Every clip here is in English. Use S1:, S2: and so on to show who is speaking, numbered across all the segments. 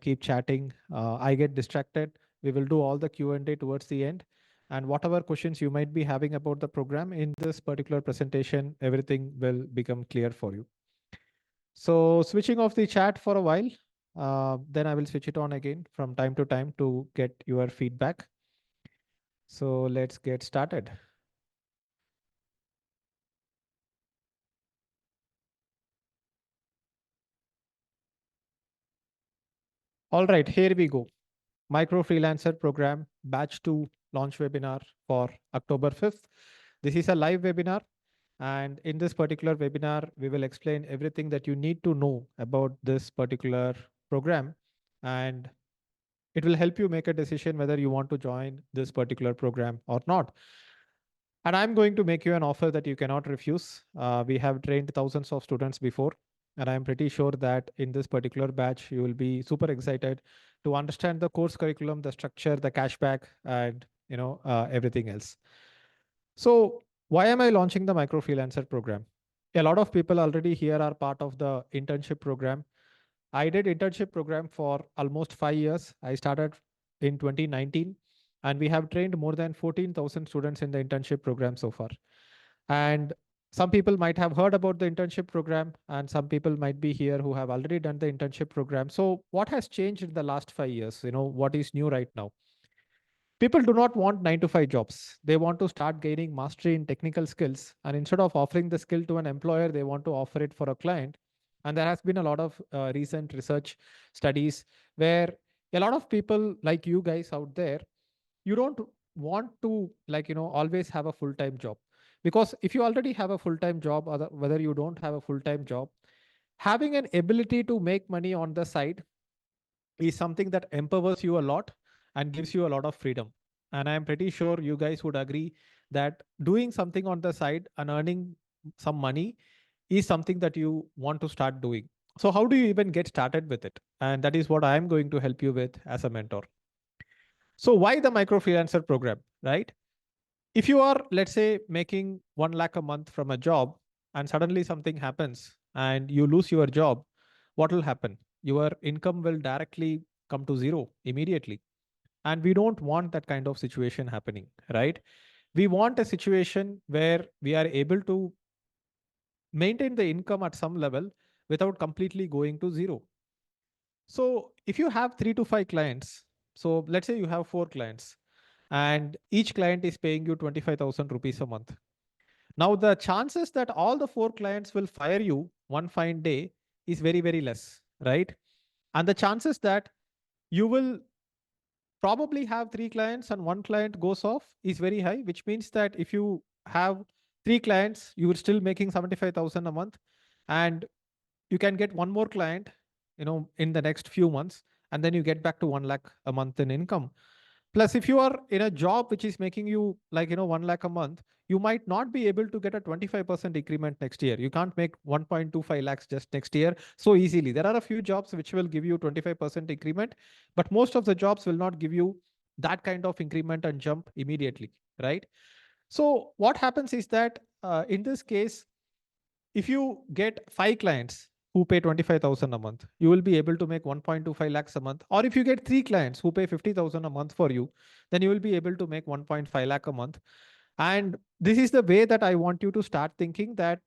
S1: keep chatting. I get distracted. We will do all the Q&A towards the end. And whatever questions you might be having about the program in this particular presentation, everything will become clear for you. So switching off the chat for a while, then I will switch it on again from time to time to get your feedback. So let's get started. All right, here we go. Micro Freelancer Program Batch 2 launch webinar for October 5th. This is a live webinar. And in this particular webinar, we will explain everything that you need to know about this particular program. And it will help you make a decision whether you want to join this particular program or not. And I'm going to make you an offer that you cannot refuse. We have trained thousands of students before, and I'm pretty sure that in this particular batch, you will be super excited to understand the course curriculum, the structure, the cashback, and everything else. So, why am I launching the micro freelancer program? A lot of people already here are part of the internship program. I did internship program for almost 5 years. I started in 2019, and we have trained more than 14,000 students in the internship program so far. And some people might have heard about the internship program, and some people might be here who have already done the internship program. So what has changed in the last 5 years? What is new right now? People do not want 9 to 5 jobs. They want to start gaining mastery in technical skills. And instead of offering the skill to an employer, they want to offer it for a client. And there has been a lot of recent research studies where a lot of people like you guys out there, you don't want to always have a full-time job. Because if you already have a full-time job, or whether you don't have a full-time job, having an ability to make money on the side is something that empowers you a lot and gives you a lot of freedom. And I'm pretty sure you guys would agree that doing something on the side and earning some money is something that you want to start doing. So, how do you even get started with it? And that is what I'm going to help you with as a mentor. So, why the micro freelancer program, right? If you are, let's say, making 1 lakh a month from a job and suddenly something happens and you lose your job, what will happen? Your income will directly come to zero immediately. And we don't want that kind of situation happening, right? We want a situation where we are able to maintain the income at some level without completely going to zero. So if you have 3 to 5 clients, so let's say you have 4 clients and each client is paying you 25,000 rupees a month. Now, the chances that all the 4 clients will fire you one fine day is very, very less, right? And the chances that you will probably have 3 clients and 1 client goes off is very high, which means that if you have 3 clients, you are still making 75,000 a month, and you can get one more client, in the next few months, and then you get back to 1 lakh a month in income. Plus, if you are in a job which is making you 1 lakh a month, you might not be able to get a 25% increment next year. You can't make 1.25 lakhs just next year so easily. There are a few jobs which will give you 25% increment, but most of the jobs will not give you that kind of increment and jump immediately, right? So what happens is that in this case, if you get 5 clients who pay 25,000 a month, you will be able to make 1.25 lakhs a month. Or if you get 3 clients who pay 50,000 a month for you, then you will be able to make 1.5 lakh a month. And this is the way that I want you to start thinking, that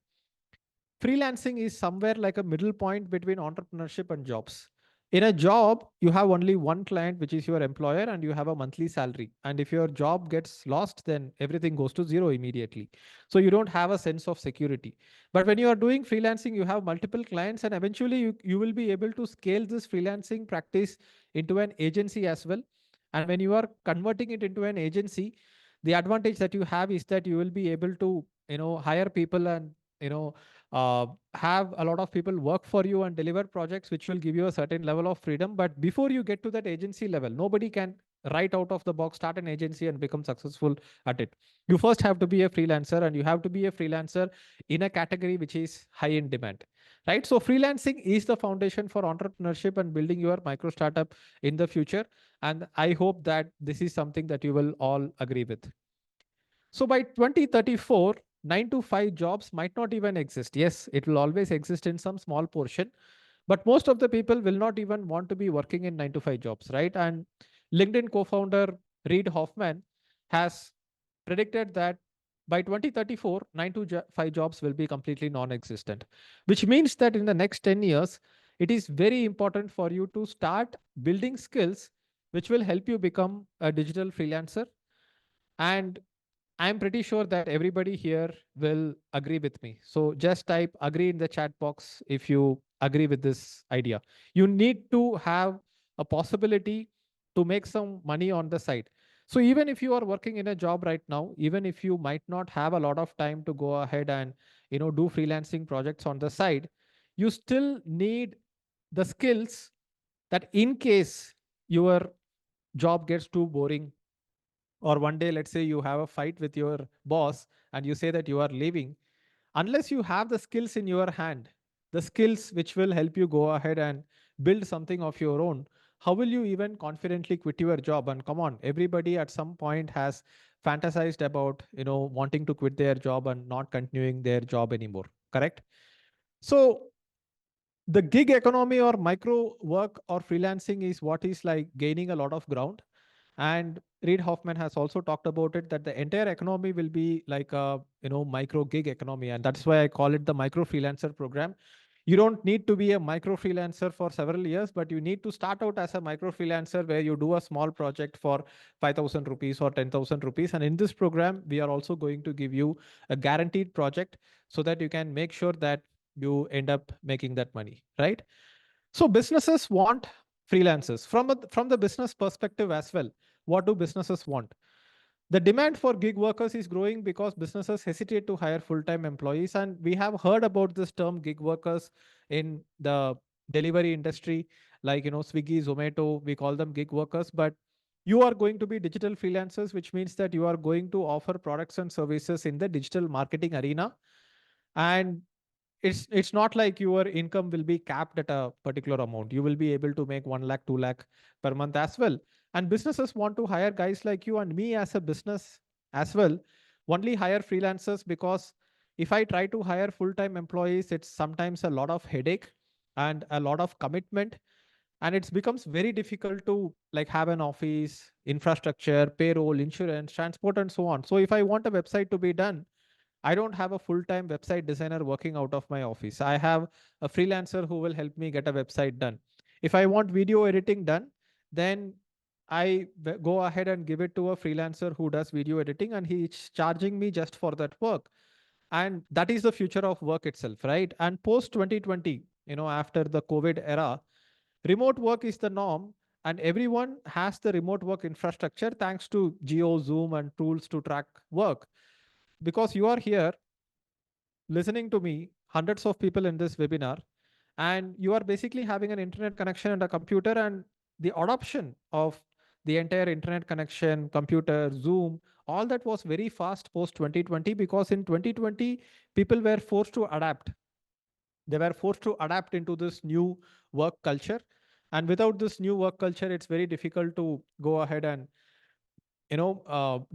S1: freelancing is somewhere like a middle point between entrepreneurship and jobs. In a job, you have only one client, which is your employer, and you have a monthly salary. And if your job gets lost, then everything goes to zero immediately. So you don't have a sense of security. But when you are doing freelancing, you have multiple clients, and eventually you will be able to scale this freelancing practice into an agency as well. And when you are converting it into an agency, the advantage that you have is that you will be able to, hire people and, you know, have a lot of people work for you and deliver projects which will give you a certain level of freedom. But before you get to that agency level, nobody can right out of the box start an agency and become successful at it. You first have to be a freelancer, and you have to be a freelancer in a category which is high in demand, right? So freelancing is the foundation for entrepreneurship and building your micro startup in the future. And I hope that this is something that you will all agree with. So by 2034, 9 to 5 jobs might not even exist. Yes, it will always exist in some small portion, But most of the people will not even want to be working in 9 to 5 jobs, right? And LinkedIn co-founder Reid Hoffman has predicted that by 2034, 9 to 5 jobs will be completely non-existent, which means that in the next 10 years, it is very important for you to start building skills which will help you become a digital freelancer. And I'm pretty sure that everybody here will agree with me. So just type agree in the chat box if you agree with this idea. You need to have a possibility to make some money on the side. So even if you are working in a job right now, even if you might not have a lot of time to go ahead and do freelancing projects on the side, you still need the skills that in case your job gets too boring, or one day let's say you have a fight with your boss and you say that you are leaving, unless you have the skills in your hand, the skills which will help you go ahead and build something of your own, how will you even confidently quit your job? And come on, everybody at some point has fantasized about wanting to quit their job and not continuing their job anymore, correct? So the gig economy or micro work or freelancing is what is like gaining a lot of ground. And Reid Hoffman has also talked about it, that the entire economy will be like a micro gig economy, and that's why I call it the micro freelancer program. You don't need to be a micro freelancer for several years, but you need to start out as a micro freelancer where you do a small project for 5,000 rupees or 10,000 rupees. And in this program, we are also going to give you a guaranteed project so that you can make sure that you end up making that money, right? So businesses want freelancers from the business perspective as well. What do businesses want? The demand for gig workers is growing because businesses hesitate to hire full-time employees, and we have heard about this term gig workers in the delivery industry, like Swiggy, Zomato. We call them gig workers, but you are going to be digital freelancers, which means that you are going to offer products and services in the digital marketing arena. And it's not like your income will be capped at a particular amount. You will be able to make 1 lakh 2 lakh per month as well. And businesses want to hire guys like you and me as a business as well. Only hire freelancers, because if I try to hire full-time employees, it's sometimes a lot of headache and a lot of commitment, and it becomes very difficult to like have an office, infrastructure, payroll, insurance, transport, and so on. So if I want a website to be done, I don't have a full-time website designer working out of my office. I have a freelancer who will help me get a website done. If I want video editing done, then go ahead and give it to a freelancer who does video editing, and he's charging me just for that work. And that is the future of work itself, right? And post 2020, after the COVID era, remote work is the norm, and everyone has the remote work infrastructure thanks to Geo, Zoom, and tools to track work. Because you are here listening to me, hundreds of people in this webinar, and you are basically having an internet connection and a computer, and the adoption of the entire internet connection, computer, Zoom, all that was very fast post 2020, because in 2020, people were forced to adapt. They were forced to adapt into this new work culture. And without this new work culture, it's very difficult to go ahead and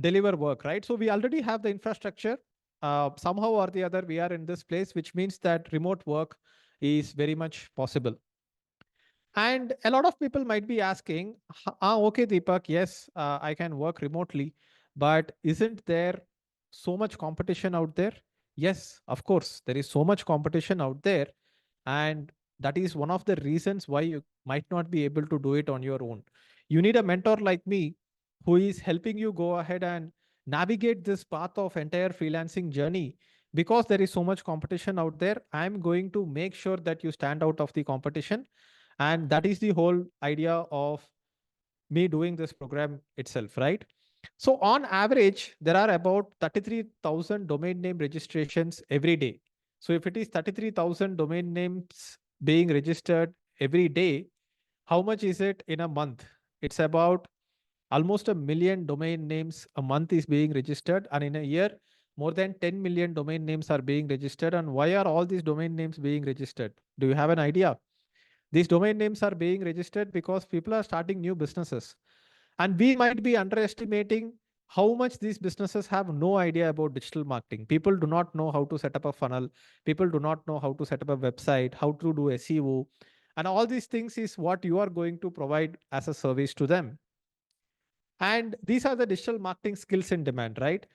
S1: deliver work, right? So we already have the infrastructure. Somehow or the other, we are in this place, which means that remote work is very much possible. And a lot of people might be asking, okay, Deepak, yes, I can work remotely, but isn't there so much competition out there? Yes, of course, there is so much competition out there. And that is one of the reasons why you might not be able to do it on your own. You need a mentor like me who is helping you go ahead and navigate this path of entire freelancing journey. Because there is so much competition out there, I'm going to make sure that you stand out of the competition. And that is the whole idea of me doing this program itself, right? So on average, there are about 33,000 domain name registrations every day. So if it is 33,000 domain names being registered every day, how much is it in a month? It's about almost 1 million domain names a month is being registered. And in a year, more than 10 million domain names are being registered. And why are all these domain names being registered? Do you have an idea? These domain names are being registered because people are starting new businesses. And we might be underestimating how much these businesses have no idea about digital marketing. People do not know how to set up a funnel. People do not know how to set up a website, how to do SEO. And all these things is what you are going to provide as a service to them. And these are the digital marketing skills in demand, right?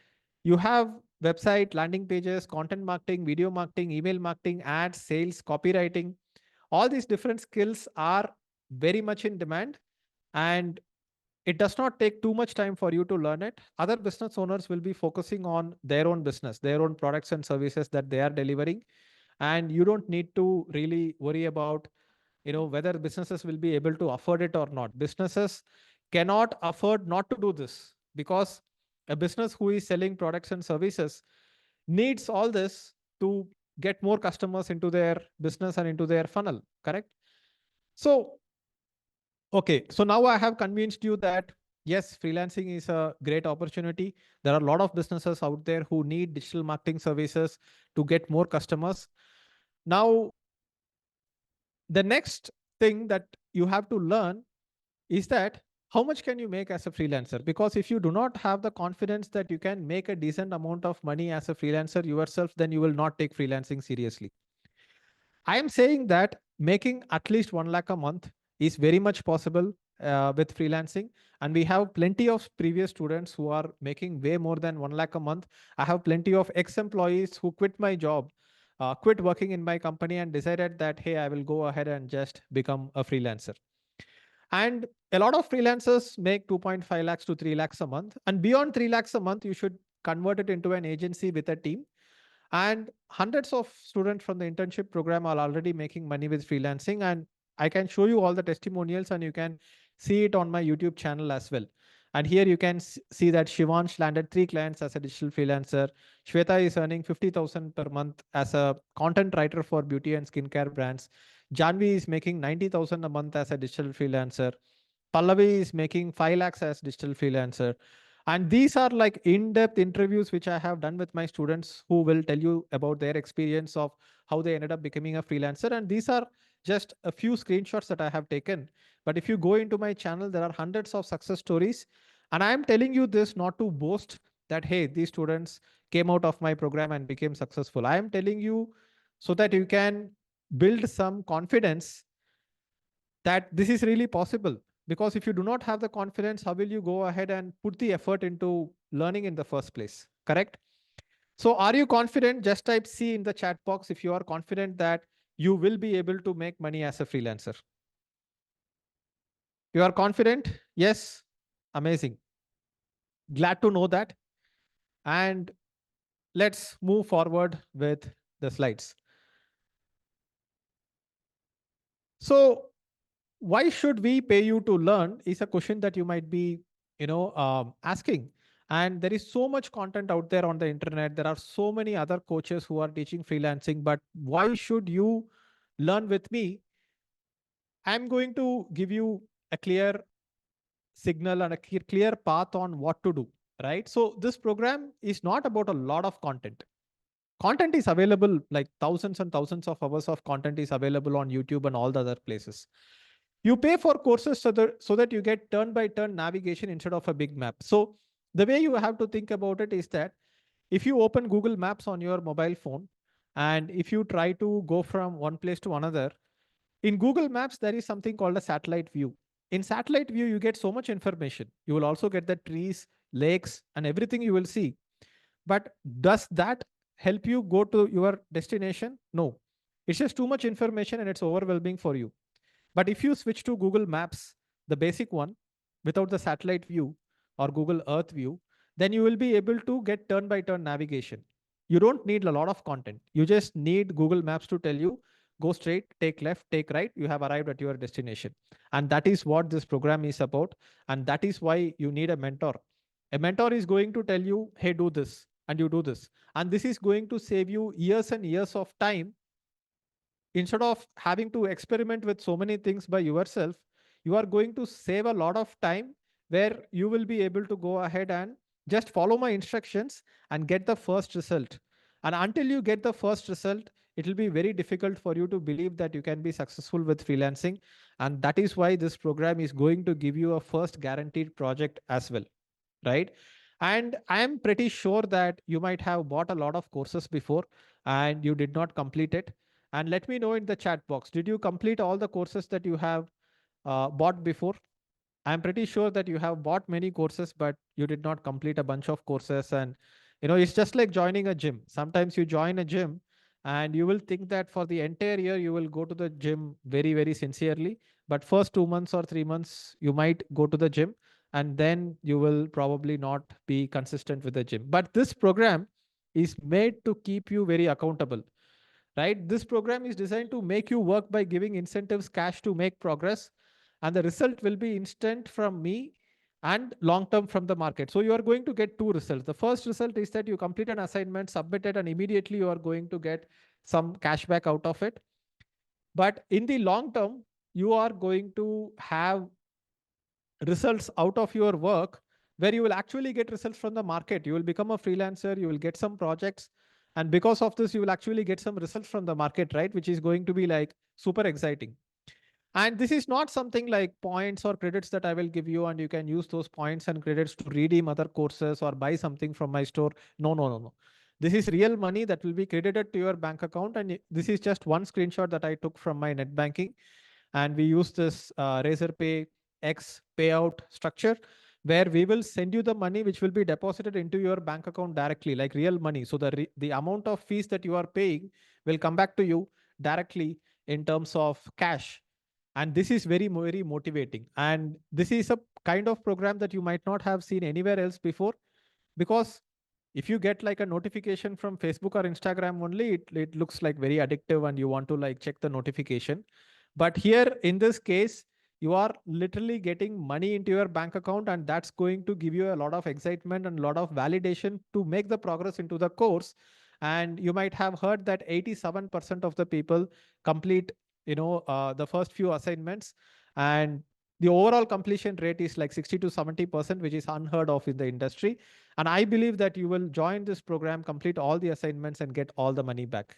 S1: You have website, landing pages, content marketing, video marketing, email marketing, ads, sales, copywriting. All these different skills are very much in demand. And it does not take too much time for you to learn it. Other business owners will be focusing on their own business, their own products and services that they are delivering. And you don't need to really worry about whether businesses will be able to afford it or not. Businesses cannot afford not to do this, because a business who is selling products and services needs all this to get more customers into their business and into their funnel, correct? So okay, so now I have convinced you that yes, freelancing is a great opportunity. There are a lot of businesses out there who need digital marketing services to get more customers. Now, the next thing that you have to learn is that how much can you make as a freelancer? Because if you do not have the confidence that you can make a decent amount of money as a freelancer yourself, then you will not take freelancing seriously. I am saying that making at least 1 lakh a month is very much possible with freelancing. And we have plenty of previous students who are making way more than 1 lakh a month. I have plenty of ex-employees who quit my job, quit working in my company and decided that, hey, I will go ahead and just become a freelancer. And a lot of freelancers make 2.5 lakhs to 3 lakhs a month. And beyond 3 lakhs a month, you should convert it into an agency with a team. And hundreds of students from the internship program are already making money with freelancing. And I can show you all the testimonials and you can see it on my YouTube channel as well. And here you can see that Shivansh landed 3 clients as a digital freelancer. Shweta is earning 50,000 per month as a content writer for beauty and skincare brands. Janvi is making 90,000 a month as a digital freelancer. Pallavi is making 5 lakhs as digital freelancer. And these are like in-depth interviews which I have done with my students who will tell you about their experience of how they ended up becoming a freelancer. And these are just a few screenshots that I have taken. But if you go into my channel, there are hundreds of success stories. And I am telling you this not to boast that, hey, these students came out of my program and became successful. I am telling you so that you can build some confidence that this is really possible. Because if you do not have the confidence, how will you go ahead and put the effort into learning in the first place? Correct? So, are you confident? Just type C in the chat box if you are confident that you will be able to make money as a freelancer. You are confident? Yes. Amazing. Glad to know that. And let's move forward with the slides. So, why should we pay you to learn is a question that you might be asking. And there is so much content out there on the internet. There are so many other coaches who are teaching freelancing, but why should you learn with me? I'm going to give you a clear signal and a clear path on what to do, right? So this program is not about a lot of content. Content is available, like thousands and thousands of hours of content is available on YouTube and all the other places. You pay for courses so that you get turn by turn navigation instead of a big map. So the way you have to think about it is that if you open Google Maps on your mobile phone and if you try to go from one place to another, in Google Maps, there is something called a satellite view. In satellite view, you get so much information. You will also get the trees, lakes, and everything you will see. But does that help you go to your destination? No. It's just too much information and it's overwhelming for you. But if you switch to Google Maps, the basic one, without the satellite view or Google Earth view, then you will be able to get turn by turn navigation. You don't need a lot of content. You just need Google Maps to tell you, go straight, take left, take right, you have arrived at your destination. And that is what this program is about. And that is why you need a mentor. A mentor is going to tell you, hey, do this, and you do this. And this is going to save you years and years of time. Instead of having to experiment with so many things by yourself, you are going to save a lot of time where you will be able to go ahead and just follow my instructions and get the first result. And until you get the first result, it will be very difficult for you to believe that you can be successful with freelancing. And that is why this program is going to give you a first guaranteed project as well, right? And I am pretty sure that you might have bought a lot of courses before and you did not complete it. And let me know in the chat box, did you complete all the courses that you have bought before? I'm pretty sure that you have bought many courses, but you did not complete a bunch of courses. And it's just like joining a gym. Sometimes you join a gym and you will think that for the entire year you will go to the gym very, very sincerely. But first 2 months or 3 months, you might go to the gym, and then you will probably not be consistent with the gym. But this program is made to keep you very accountable, right? This program is designed to make you work by giving incentives, cash to make progress, and the result will be instant from me and long term from the market. So you are going to get two results. The first result is that you complete an assignment, submit it, and immediately you are going to get some cashback out of it. But in the long term, you are going to have results out of your work where you will actually get results from the market. You will become a freelancer, you will get some projects, and because of this you will actually get some results from the market, right? Which is going to be like super exciting. And this is not something like points or credits that I will give you and you can use those points and credits to redeem other courses or buy something from my store. No, no, no, no. This is real money that will be credited to your bank account. And this is just one screenshot that I took from my net banking, and we use this Razorpay X payout structure where we will send you the money which will be deposited into your bank account directly, like real money. So the amount of fees that you are paying will come back to you directly in terms of cash. And this is very, very motivating. And this is a kind of program that you might not have seen anywhere else before, because if you get like a notification from Facebook or Instagram only, it looks like very addictive and you want to like check the notification. But here in this case, you are literally getting money into your bank account, and that's going to give you a lot of excitement and a lot of validation to make the progress into the course. And you might have heard that 87% of the people complete the first few assignments, and the overall completion rate is like 60 to 70%, which is unheard of in the industry. And I believe that you will join this program, complete all the assignments, and get all the money back.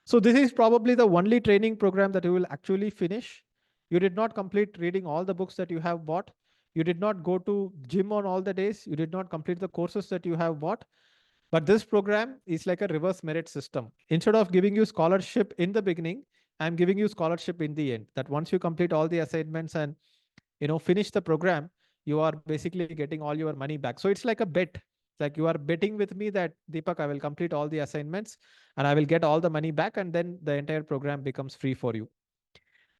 S1: So this is probably the only training program that you will actually finish. You did not complete reading all the books that you have bought. You did not go to gym on all the days. You did not complete the courses that you have bought. But this program is like a reverse merit system. Instead of giving you scholarship in the beginning, I'm giving you scholarship in the end. That once you complete all the assignments and finish the program, you are basically getting all your money back. So it's like a bet. It's like you are betting with me that Deepak, I will complete all the assignments and I will get all the money back, and then the entire program becomes free for you.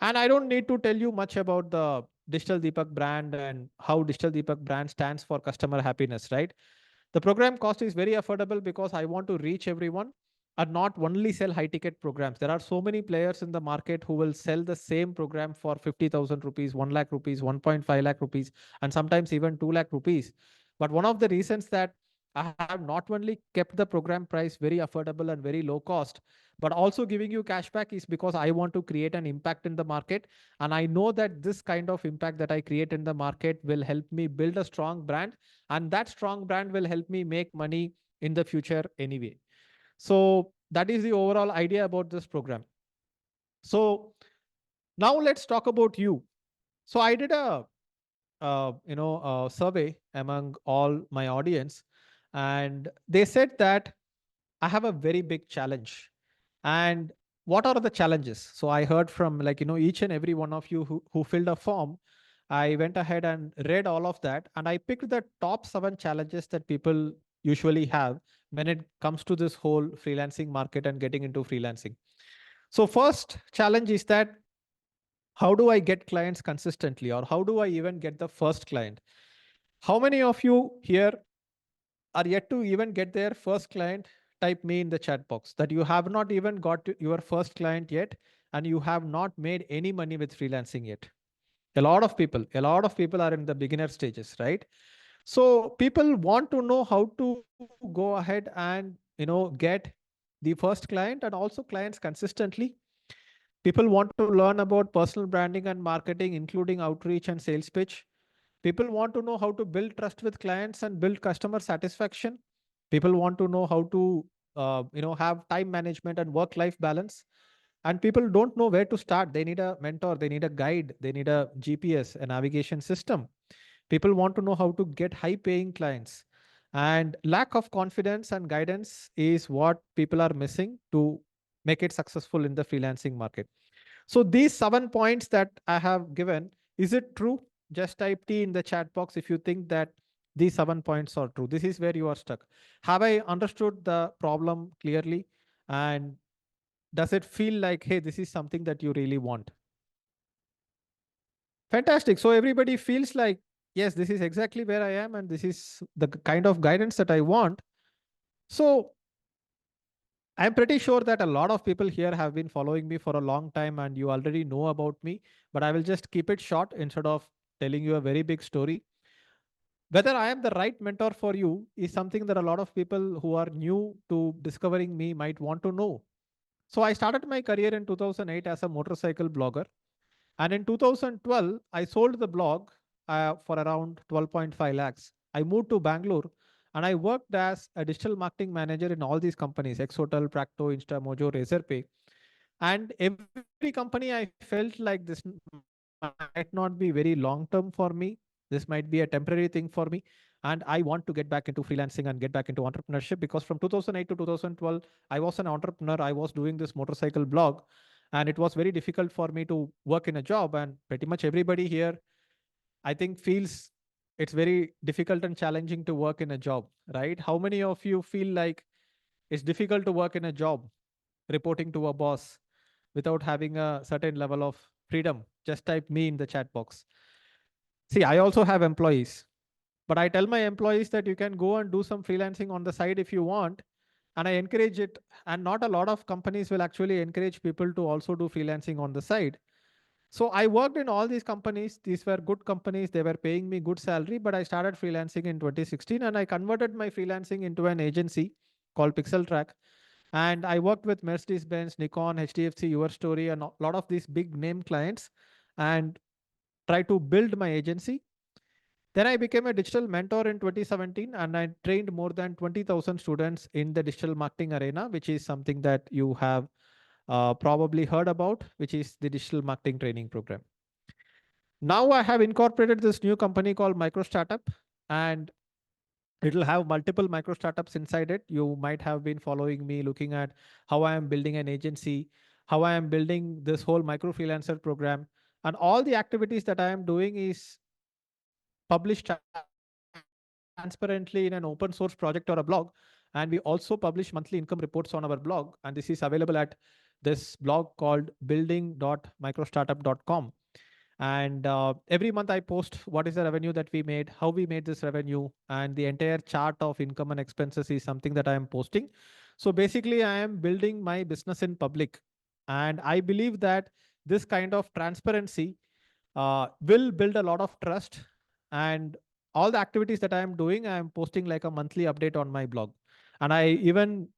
S1: And I don't need to tell you much about the Digital Deepak brand and how Digital Deepak brand stands for customer happiness, right? The program cost is very affordable because I want to reach everyone and not only sell high ticket programs. There are so many players in the market who will sell the same program for 50,000 rupees, 1 lakh rupees, 1.5 lakh rupees, and sometimes even 2 lakh rupees. But one of the reasons that I have not only kept the program price very affordable and very low cost, but also giving you cashback is because I want to create an impact in the market. And I know that this kind of impact that I create in the market will help me build a strong brand, and that strong brand will help me make money in the future anyway. So that is the overall idea about this program. So now let's talk about you. So I did a survey among all my audience, and they said that I have a very big challenge. And what are the challenges? So I heard from each and every one of you who filled a form. I went ahead and read all of that, and I picked the top 7 challenges that people usually have when it comes to this whole freelancing market and getting into freelancing. So first challenge is that how do I get clients consistently, or how do I even get the first client? How many of you here are yet to even get their first client? Type me in the chat box that you have not even got your first client yet, and you have not made any money with freelancing yet. A lot of people are in the beginner stages, right? So people want to know how to go ahead and get the first client and also clients consistently. People want to learn about personal branding and marketing, including outreach and sales pitch. People want to know how to build trust with clients and build customer satisfaction. People want to know how to have time management and work life balance. And people don't know where to start. They need a mentor, they need a guide, they need a GPS, a navigation system. People want to know how to get high paying clients. And lack of confidence and guidance is what people are missing to make it successful in the freelancing market. So these 7 points that I have given, is it true? Just type T in the chat box if you think that these 7 points are true. This is where you are stuck. Have I understood the problem clearly? And does it feel like, hey, this is something that you really want? Fantastic. So everybody feels like, yes, this is exactly where I am, and this is the kind of guidance that I want. So I'm pretty sure that a lot of people here have been following me for a long time and you already know about me, but I will just keep it short instead of telling you a very big story. Whether I am the right mentor for you is something that a lot of people who are new to discovering me might want to know. So I started my career in 2008 as a motorcycle blogger. And in 2012, I sold the blog for around 12.5 lakhs. I moved to Bangalore and I worked as a digital marketing manager in all these companies, Exotel, Practo, Instamojo, Razorpay. And every company I felt like this might not be very long term for me. This might be a temporary thing for me. And I want to get back into freelancing and get back into entrepreneurship because from 2008 to 2012, I was an entrepreneur. I was doing this motorcycle blog and it was very difficult for me to work in a job. And pretty much everybody here, I think, feels it's very difficult and challenging to work in a job, right? How many of you feel like it's difficult to work in a job, reporting to a boss without having a certain level of freedom? Just type me in the chat box. See, I also have employees, but I tell my employees that you can go and do some freelancing on the side if you want. And I encourage it. And not a lot of companies will actually encourage people to also do freelancing on the side. So I worked in all these companies. These were good companies. They were paying me good salary, but I started freelancing in 2016 and I converted my freelancing into an agency called Pixel Track. And I worked with Mercedes Benz, Nikon, HDFC, Your Story, and a lot of these big name clients and tried to build my agency. Then I became a digital mentor in 2017 and I trained more than 20,000 students in the digital marketing arena, which is something that you have probably heard about, which is the digital marketing training program. Now I have incorporated this new company called Micro Startup, and it'll have multiple micro startups inside it. You might have been following me looking at how I am building an agency, how I am building this whole micro freelancer program. And all the activities that I am doing is published transparently in an open source project or a blog. And we also publish monthly income reports on our blog. And this is available at this blog called building.microstartup.com. And every month I post what is the revenue that we made, how we made this revenue, and the entire chart of income and expenses is something that I am posting. So basically, I am building my business in public. And I believe that this kind of transparency will build a lot of trust. And all the activities that I am doing, I am posting like a monthly update on my blog. And I even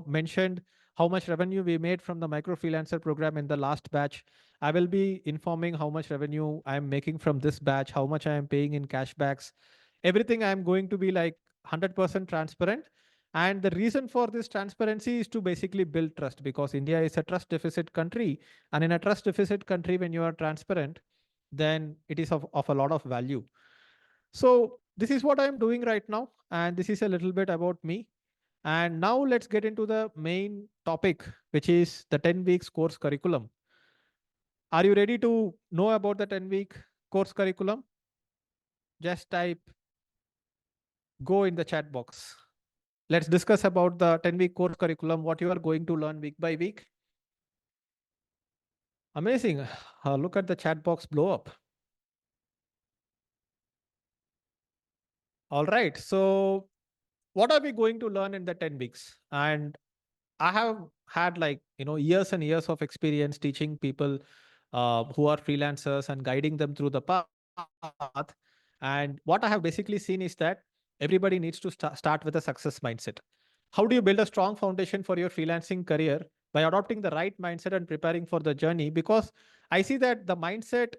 S1: mentioned how much revenue we made from the micro freelancer program in the last batch. I will be informing how much revenue I am making from this batch, how much I am paying in cashbacks. Everything I am going to be like 100% transparent. And the reason for this transparency is to basically build trust because India is a trust deficit country. And in a trust deficit country, when you are transparent, then it is of a lot of value. So this is what I'm doing right now. And this is a little bit about me. And now let's get into the main topic, which is the 10 weeks course curriculum. Are you ready to know about the 10-week course curriculum? Just type go in the chat box. Let's discuss about the 10-week course curriculum, what you are going to learn week by week. Amazing. Look at the chat box blow up. All right. So what are we going to learn in the 10 weeks? And I have had years and years of experience teaching people who are freelancers and guiding them through the path. And what I have basically seen is that everybody needs to start with a success mindset. How do you build a strong foundation for your freelancing career? By adopting the right mindset and preparing for the journey. Because I see that the mindset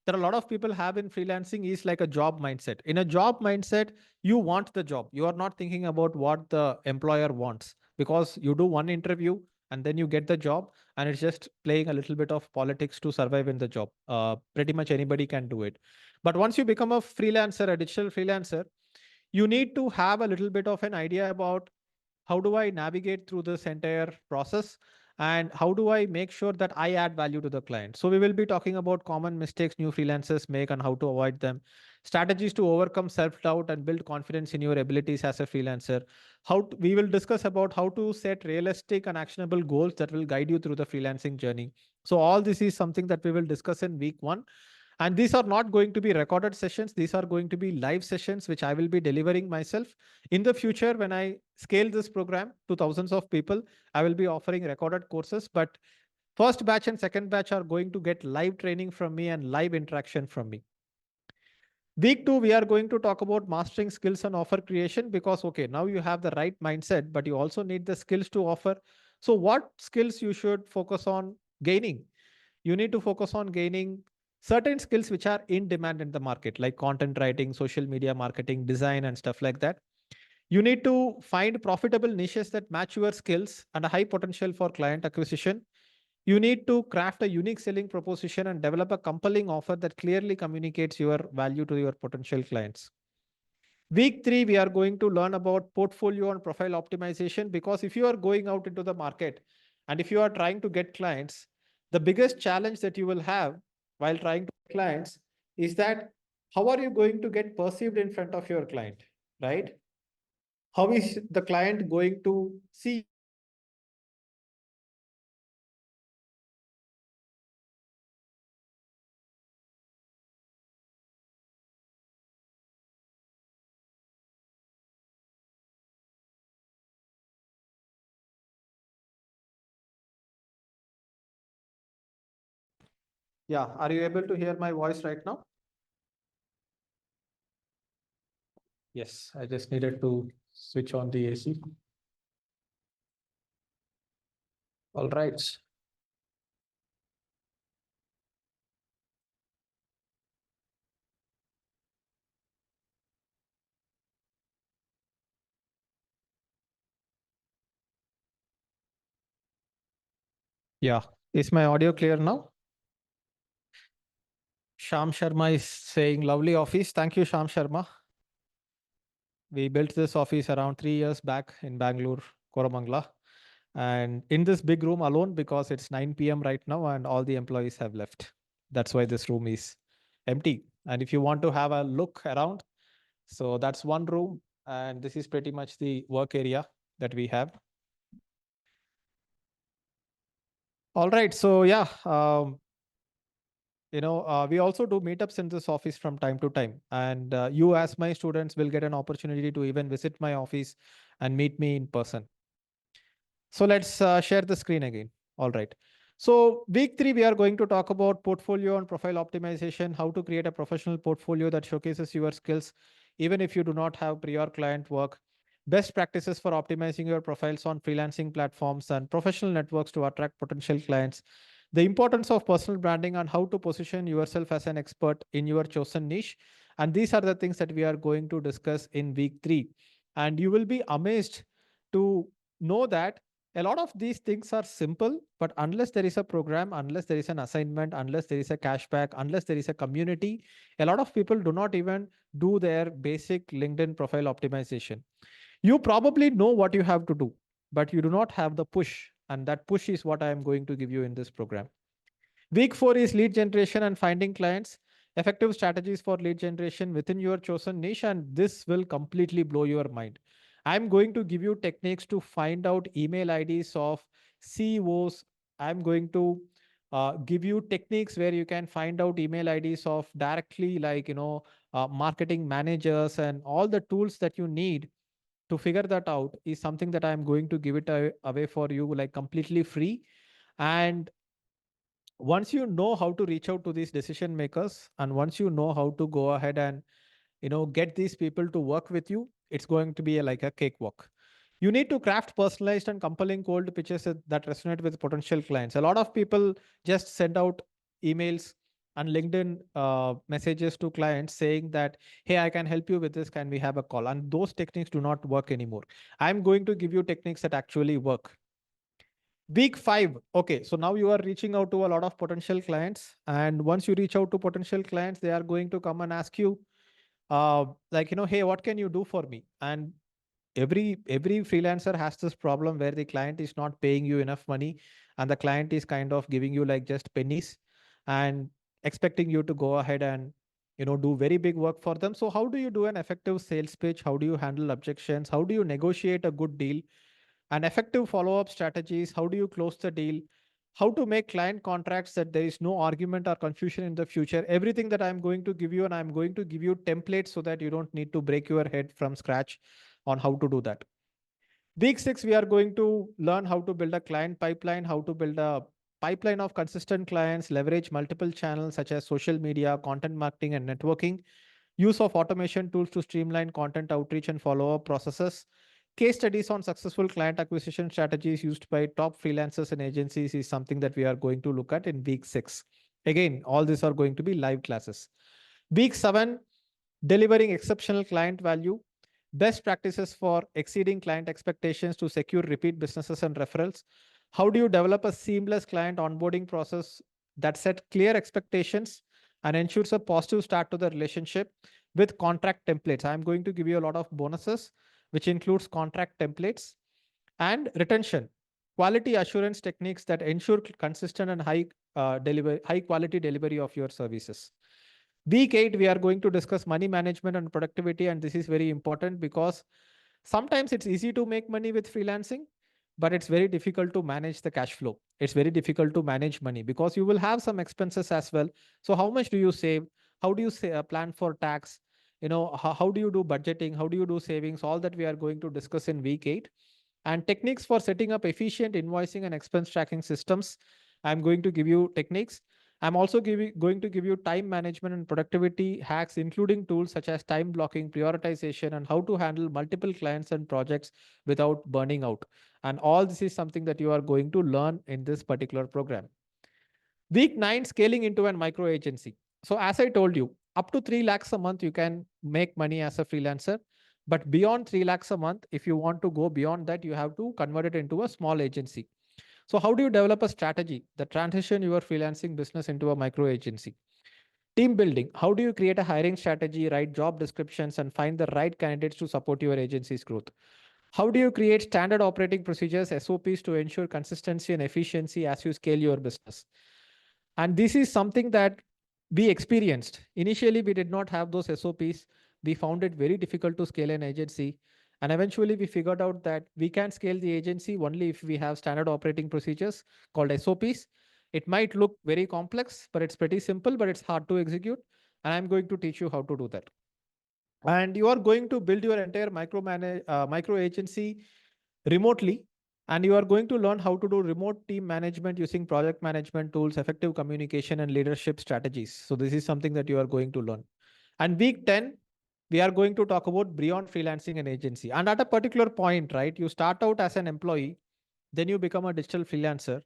S1: that a lot of people have in freelancing is like a job mindset. In a job mindset, you want the job. You are not thinking about what the employer wants because you do one interview and then you get the job and it's just playing a little bit of politics to survive in the job. Pretty much anybody can do it. But once you become a freelancer, a digital freelancer, you need to have a little bit of an idea about how do I navigate through this entire process and how do I make sure that I add value to the client. So we will be talking about common mistakes new freelancers make and how to avoid them, strategies to overcome self doubt and build confidence in your abilities as a freelancer. We will discuss about how to set realistic and actionable goals that will guide you through the freelancing journey. So all this is something that we will discuss in week 1, and these are not going to be recorded sessions. These are going to be live sessions, which I will be delivering myself. In the future, when I scale this program to thousands of people, I will be offering recorded courses. But first batch and second batch are going to get live training from me and live interaction from me. Week 2, we are going to talk about mastering skills and offer creation because, okay, now you have the right mindset, but you also need the skills to offer. So, what skills you should focus on gaining? You need to focus on gaining certain skills which are in demand in the market, like content writing, social media marketing, design, and stuff like that. You need to find profitable niches that match your skills and a high potential for client acquisition. You need to craft a unique selling proposition and develop a compelling offer that clearly communicates your value to your potential clients. Week 3, we are going to learn about portfolio and profile optimization because if you are going out into the market and if you are trying to get clients, the biggest challenge that you will have while trying to get clients is that how are you going to get perceived in front of your client, right? How is the client going to see? Yeah, are you able to hear my voice right now? Yes, I just needed to switch on the AC. All right. Yeah. Is my audio clear now? Sham Sharma is saying, lovely office. Thank you, Sham Sharma. We built this office around 3 years back in Bangalore, Koramangala. And in this big room alone, because it's 9 p.m. right now and all the employees have left. That's why this room is empty. And if you want to have a look around, so that's one room. And this is pretty much the work area that we have. All right. So, yeah, we also do meetups in this office from time to time. And you, as my students, will get an opportunity to even visit my office and meet me in person. So let's share the screen again. All right. So week 3, we are going to talk about portfolio and profile optimization, how to create a professional portfolio that showcases your skills, even if you do not have prior client work, best practices for optimizing your profiles on freelancing platforms and professional networks to attract potential clients, the importance of personal branding and how to position yourself as an expert in your chosen niche. And these are the things that we are going to discuss in week 3. And you will be amazed to know that a lot of these things are simple, but unless there is a program, unless there is an assignment, unless there is a cashback, unless there is a community, a lot of people do not even do their basic LinkedIn profile optimization. You probably know what you have to do, but you do not have the push. And that push is what I am going to give you in this program. Week 4 is lead generation and finding clients, effective strategies for lead generation within your chosen niche. And this will completely blow your mind. I'm going to give you techniques to find out email IDs of CEOs. I'm going to give you techniques where you can find out email IDs of directly, like, marketing managers, and all the tools that you need to figure that out is something that I'm going to give it away for you, like completely free. And once you know how to reach out to these decision makers, and once you know how to go ahead and get these people to work with you, it's going to be like a cakewalk. You need to craft personalized and compelling cold pitches that resonate with potential clients. A lot of people just send out emails and LinkedIn messages to clients saying that, hey, I can help you with this, can we have a call? And those techniques do not work anymore. I'm going to give you techniques that actually work. Week 5. Okay. So now you are reaching out to a lot of potential clients. And once you reach out to potential clients, they are going to come and ask you, like, hey, what can you do for me? And every freelancer has this problem where the client is not paying you enough money, and the client is kind of giving you like just pennies and expecting you to go ahead and do very big work for them. So how do you do an effective sales pitch? How do you handle objections? How do you negotiate a good deal? And effective follow up strategies? How do you close the deal? How to make client contracts that there is no argument or confusion in the future? Everything that I'm going to give you, and I'm going to give you templates so that you don't need to break your head from scratch on how to do that. Week 6, we are going to learn how to build a client pipeline, how to build a pipeline of consistent clients, leverage multiple channels such as social media, content marketing, and networking, use of automation tools to streamline content outreach and follow up processes. Case studies on successful client acquisition strategies used by top freelancers and agencies is something that we are going to look at in week 6. Again, all these are going to be live classes. Week 7, delivering exceptional client value, best practices for exceeding client expectations to secure repeat businesses and referrals. How do you develop a seamless client onboarding process that set clear expectations and ensures a positive start to the relationship with contract templates? I'm going to give you a lot of bonuses, which includes contract templates and retention, quality assurance techniques that ensure consistent and high quality delivery of your services. Week 8, we are going to discuss money management and productivity. And this is very important because sometimes it's easy to make money with freelancing, but it's very difficult to manage the cash flow. It's very difficult to manage money because you will have some expenses as well. So how much do you save? How do you plan for tax? How do you do budgeting? How do you do savings? All that we are going to discuss in week 8. And techniques for setting up efficient invoicing and expense tracking systems. I'm going to give you techniques. I'm also going to give you time management and productivity hacks, including tools such as time blocking, prioritization, and how to handle multiple clients and projects without burning out. And all this is something that you are going to learn in this particular program. Week 9, scaling into an micro agency. So as I told you, up to 3 lakhs a month, you can make money as a freelancer. But beyond 3 lakhs a month, if you want to go beyond that, you have to convert it into a small agency. So how do you develop a strategy that transition your freelancing business into a micro agency? Team building. How do you create a hiring strategy, write job descriptions, and find the right candidates to support your agency's growth? How do you create standard operating procedures, SOPs, to ensure consistency and efficiency as you scale your business? And this is something that we experienced. Initially, we did not have those SOPs. We found it very difficult to scale an agency. And eventually, we figured out that we can scale the agency only if we have standard operating procedures called SOPs. It might look very complex, but it's pretty simple, but it's hard to execute. And I'm going to teach you how to do that. And you are going to build your entire micro agency remotely, and you are going to learn how to do remote team management using project management tools, effective communication, and leadership strategies. So this is something that you are going to learn. And week 10, we are going to talk about beyond freelancing and agency. And at a particular point, right, you start out as an employee, then you become a digital freelancer,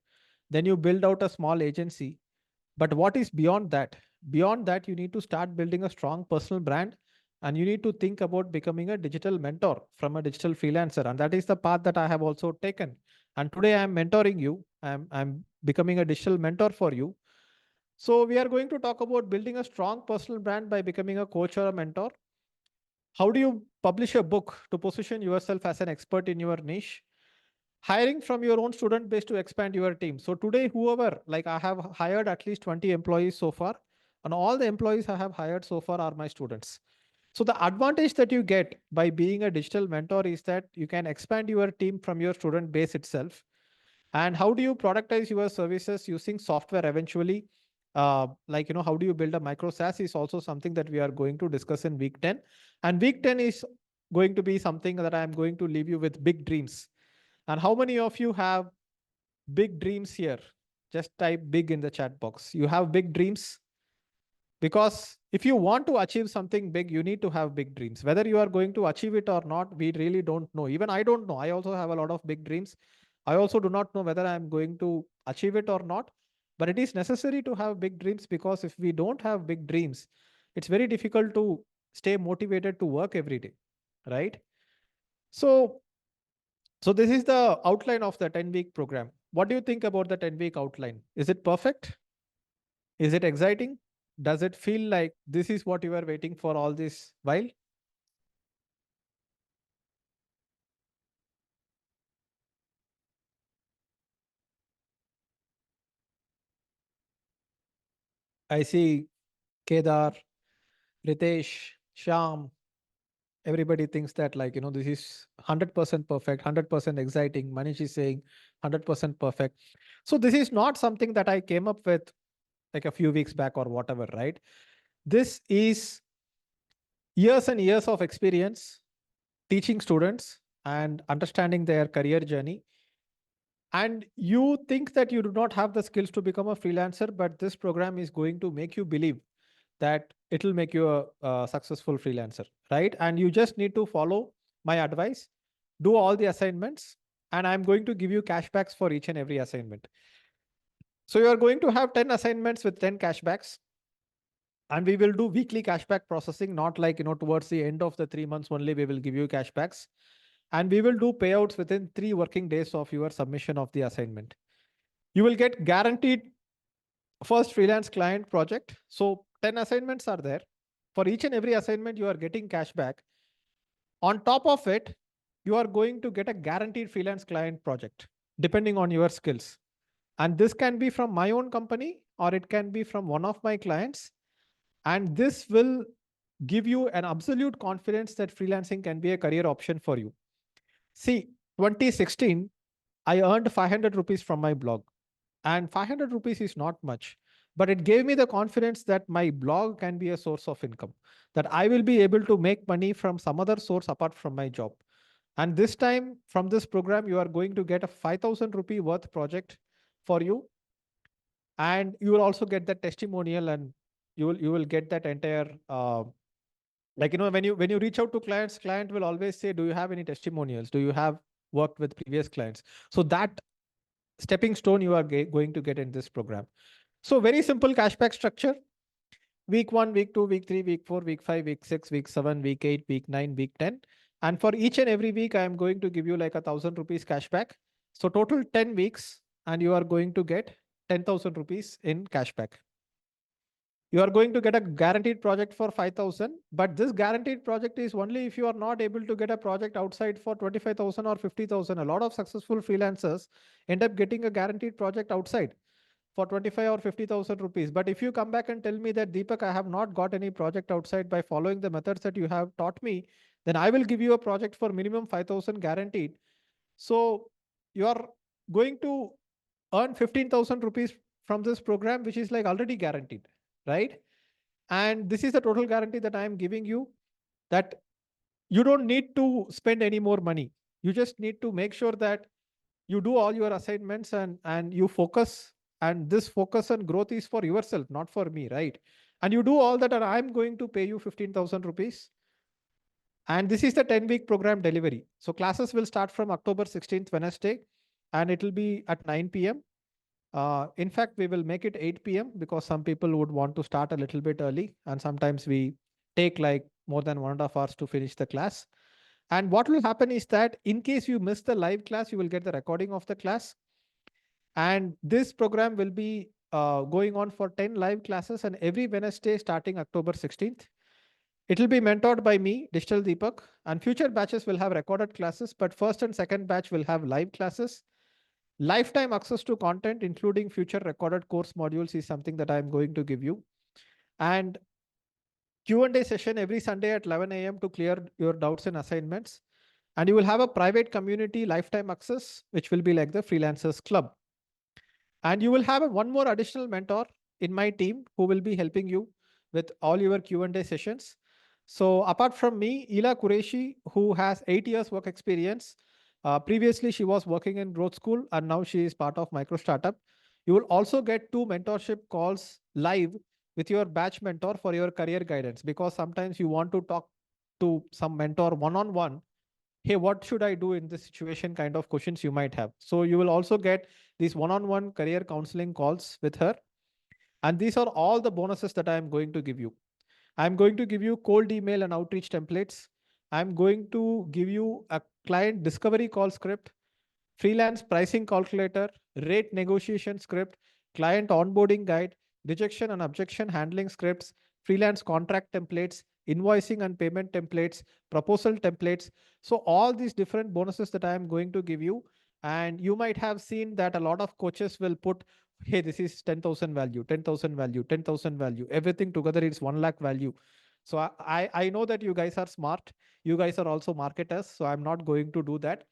S1: then you build out a small agency. But what is beyond that? Beyond that, you need to start building a strong personal brand, and you need to think about becoming a digital mentor from a digital freelancer. And that is the path that I have also taken. And today I'm mentoring you. I'm becoming a digital mentor for you. So we are going to talk about building a strong personal brand by becoming a coach or a mentor. How do you publish a book to position yourself as an expert in your niche? Hiring from your own student base to expand your team. So today, whoever, like I have hired at least 20 employees so far, and all the employees I have hired so far are my students. So the advantage that you get by being a digital mentor is that you can expand your team from your student base itself. And how do you productize your services using software eventually? How do you build a micro SaaS is also something that we are going to discuss in week 10. And week 10 is going to be something that I'm going to leave you with big dreams. And how many of you have big dreams here? Just type big in the chat box. You have big dreams? Because if you want to achieve something big, you need to have big dreams. Whether you are going to achieve it or not, we really don't know. Even I don't know. I also have a lot of big dreams. I also do not know whether I'm going to achieve it or not. But it is necessary to have big dreams, because if we don't have big dreams, it's very difficult to stay motivated to work every day, right? So so this is the outline of the 10-week program. What do you think about the 10-week outline? Is it perfect? Is it exciting? Does it feel like this is what you were waiting for all this while? I see Kedar, Ritesh, Sham, everybody thinks that, like, this is 100% perfect, 100% exciting. Manish is saying 100% perfect. So this is not something that I came up with like a few weeks back or whatever, right? This is years and years of experience teaching students and understanding their career journey. And you think that you do not have the skills to become a freelancer, but this program is going to make you believe that it will make you a successful freelancer, right? And you just need to follow my advice, do all the assignments, and I'm going to give you cashbacks for each and every assignment. So you are going to have 10 assignments with 10 cashbacks, and we will do weekly cashback processing, not like, towards the end of the 3 months only we will give you cashbacks. And we will do payouts within 3 working days of your submission of the assignment. You will get guaranteed first freelance client project. So 10 assignments are there. For each and every assignment, you are getting cashback. On top of it, you are going to get a guaranteed freelance client project depending on your skills. And this can be from my own company or it can be from one of my clients. And this will give you an absolute confidence that freelancing can be a career option for you. See, 2016, I earned 500 rupees from my blog. And 500 rupees is not much, but it gave me the confidence that my blog can be a source of income, that I will be able to make money from some other source apart from my job. And this time from this program, you are going to get a 5,000 rupee worth project for you. And you will also get that testimonial, and you will get that entire, like, when you reach out to clients, client will always say, do you have any testimonials? Do you have worked with previous clients? So that stepping stone you are going to get in this program. So very simple cashback structure. Week 1, week 2, week 3, week 4, week 5, week 6, week 7, week 8, week 9, week 10. And for each and every week, I am going to give you like 1,000 rupees cashback. So total 10 weeks, and you are going to get 10,000 rupees in cashback. You are going to get a guaranteed project for 5,000, but this guaranteed project is only if you are not able to get a project outside for 25,000 or 50,000. A lot of successful freelancers end up getting a guaranteed project outside for 25 or 50,000 rupees. But if you come back and tell me that, Deepak, I have not got any project outside by following the methods that you have taught me, then I will give you a project for minimum 5,000 guaranteed. So you are going to earn 15,000 rupees from this program, which is like already guaranteed, right? And this is the total guarantee that I am giving you, that you don't need to spend any more money. You just need to make sure that you do all your assignments, and you focus, and this focus and growth is for yourself, not for me, right? And you do all that, and I'm going to pay you 15,000 rupees. And this is the 10-week program delivery. So classes will start from October 16th, Wednesday, and it will be at 9 p.m. In fact, we will make it 8 p.m. because some people would want to start a little bit early, and sometimes we take like more than 1.5 hours to finish the class. And what will happen is that in case you miss the live class, you will get the recording of the class. And this program will be going on for 10 live classes, and every Wednesday starting October 16th. It will be mentored by me, Digital Deepak, and future batches will have recorded classes, but first and second batch will have live classes. Lifetime access to content, including future recorded course modules, is something that I'm going to give you. And Q&A session every Sunday at 11 a.m. to clear your doubts and assignments. And you will have a private community lifetime access, which will be like the Freelancers Club. And you will have one more additional mentor in my team who will be helping you with all your Q&A sessions. So apart from me, Ila Qureshi, who has 8 years work experience, previously she was working in growth school and now she is part of micro startup. You will also get 2 mentorship calls live with your batch mentor for your career guidance, because sometimes you want to talk to some mentor one-on-one. Hey, what should I do in this situation, kind of questions you might have. So you will also get these one-on-one career counseling calls with her. And these are all the bonuses that I am going to give you. I'm going to give you cold email and outreach templates. I'm going to give you a client discovery call script, freelance pricing calculator, rate negotiation script, client onboarding guide, rejection and objection handling scripts, freelance contract templates, invoicing and payment templates, proposal templates. So all these different bonuses that I am going to give you. And you might have seen that a lot of coaches will put hey, this is 10,000 value, 10,000 value, 10,000 value, everything together it's 1 lakh value. So I know that you guys are smart, you guys are also marketers, so I'm not going to do that.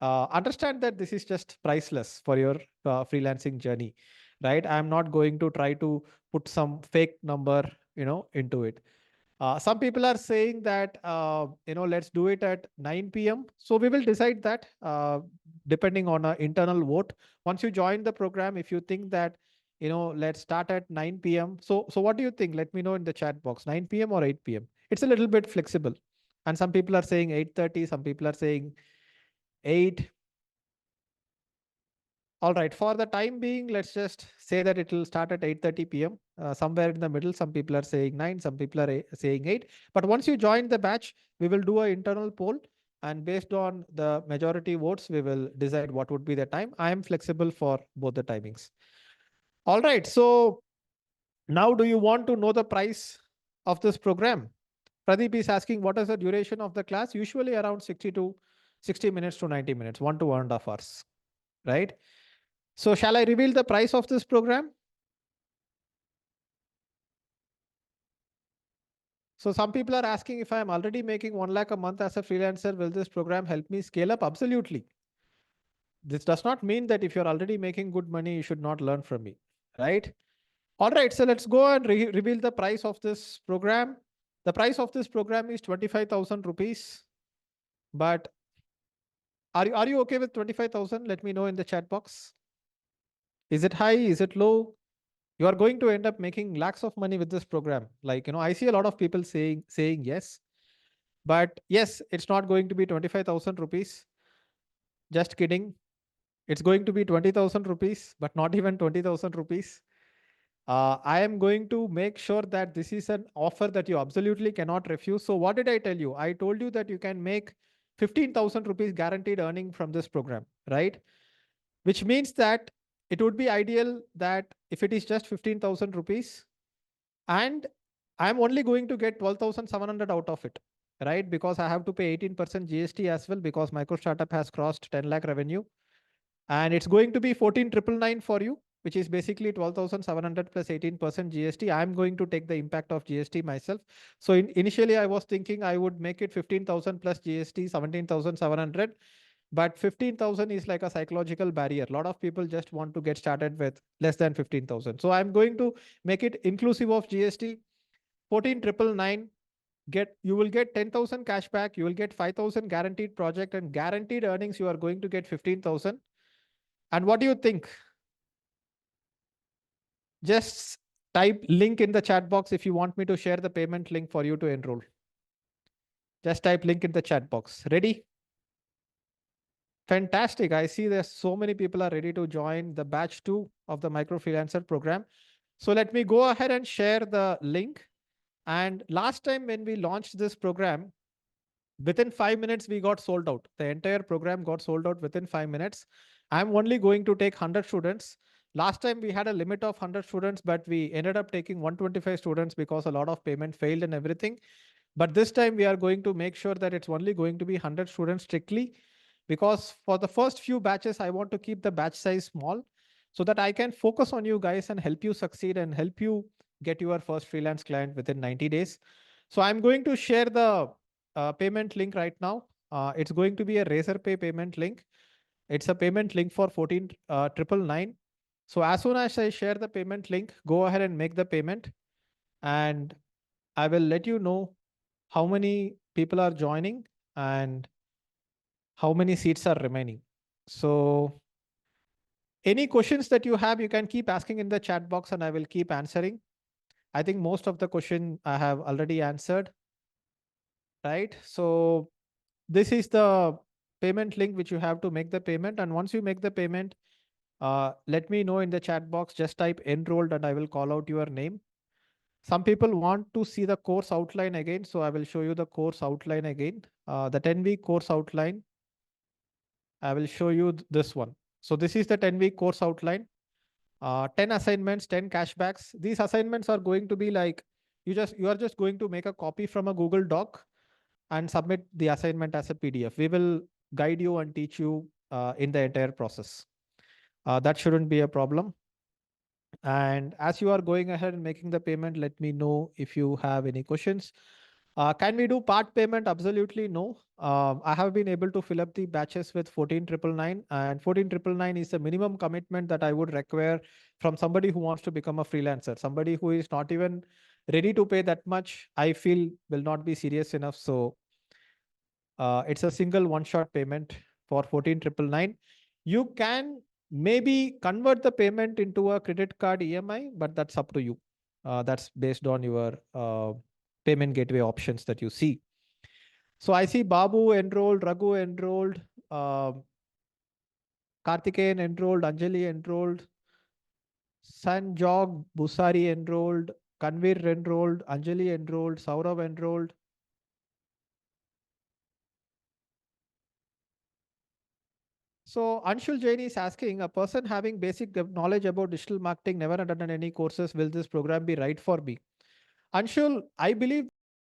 S1: Understand that this is just priceless for your freelancing journey, right? I'm not going to try to put some fake number, into it. Some people are saying that, let's do it at 9 p.m. So we will decide that depending on an internal vote. Once you join the program, if you think that, let's start at 9 p.m. So what do you think? Let me know in the chat box, 9 p.m. or 8 p.m. It's a little bit flexible. And some people are saying 8:30, some people are saying 8. All right, for the time being, let's just say that it will start at 8:30 p.m. Somewhere in the middle, some people are saying 9, some people are saying 8. But once you join the batch, we will do an internal poll. And based on the majority votes, we will decide what would be the time. I am flexible for both the timings. All right, so now do you want to know the price of this program? Pradeep is asking, what is the duration of the class? Usually around 60 minutes to 90 minutes, 1 to 1.5 hours, right? So shall I reveal the price of this program? So some people are asking, if I am already making 1 lakh a month as a freelancer, will this program help me scale up? Absolutely. This does not mean that if you're already making good money, you should not learn from me, right? All right, so let's go and reveal the price of this program. The price of this program is 25,000 rupees. But are you okay with 25,000? Let me know in the chat box. Is it high? Is it low? You are going to end up making lakhs of money with this program. Like, I see a lot of people saying yes. But yes, it's not going to be 25,000 rupees. Just kidding. It's going to be 20,000 rupees, but not even 20,000 rupees. I am going to make sure that this is an offer that you absolutely cannot refuse. So what did I tell you? I told you that you can make 15,000 rupees guaranteed earning from this program, right? Which means that it would be ideal that if it is just 15,000 rupees, and I'm only going to get 12,700 out of it, right? Because I have to pay 18% GST as well, because micro startup has crossed 10 lakh revenue, and it's going to be 14,999 for you, which is basically 12,700 plus 18% GST. I'm going to take the impact of GST myself. So initially I was thinking I would make it 15,000 plus GST, 17,700. But 15,000 is like a psychological barrier. A lot of people just want to get started with less than 15,000. So I'm going to make it inclusive of GST, 14,999. You will get 10,000 cash back. You will get 5,000 guaranteed project, and guaranteed earnings. You are going to get 15,000. And what do you think? Just type link in the chat box if you want me to share the payment link for you to enroll. Just type link in the chat box. Ready? Fantastic. I see there's so many people are ready to join the batch 2 of the micro freelancer program. So let me go ahead and share the link. And last time when we launched this program, within 5 minutes, we got sold out. The entire program got sold out within 5 minutes. I'm only going to take 100 students. Last time we had a limit of 100 students, but we ended up taking 125 students because a lot of payment failed and everything. But this time we are going to make sure that it's only going to be 100 students strictly, because for the first few batches, I want to keep the batch size small so that I can focus on you guys and help you succeed and help you get your first freelance client within 90 days. So I'm going to share the payment link right now. It's going to be a Razorpay payment link. It's a payment link for 14,999. So as soon as I share the payment link, go ahead and make the payment, and I will let you know how many people are joining and how many seats are remaining. So any questions that you have, you can keep asking in the chat box and I will keep answering. I think most of the question I have already answered, right? So this is the payment link which you have to make the payment. And once you make the payment, let me know in the chat box. Just type enrolled and I will call out your name. Some people want to see the course outline again, so I will show you the course outline again. The 10-week course outline, I will show you this one. So this is the 10-week course outline. 10 assignments, 10 cashbacks. These assignments are going to be like, you are just going to make a copy from a Google Doc and submit the assignment as a PDF. We will guide you and teach you in the entire process. That shouldn't be a problem. And as you are going ahead and making the payment, let me know if you have any questions. Can we do part payment? Absolutely no. I have been able to fill up the batches with 14,999, and 14,999 is the minimum commitment that I would require from somebody who wants to become a freelancer. Somebody who is not even ready to pay that much, I feel will not be serious enough. So it's a single one-shot payment for 14,999. You can maybe convert the payment into a credit card EMI, but that's up to you. That's based on your payment gateway options that you see. So I see Babu enrolled, Raghu enrolled, um Karthikeyan enrolled, Anjali enrolled, Sanjog Busari enrolled, Kanvir enrolled, Anjali enrolled, Saurav enrolled. So Anshul Jain is asking, a person having basic knowledge about digital marketing, never done any courses, will this program be right for me? Anshul, I believe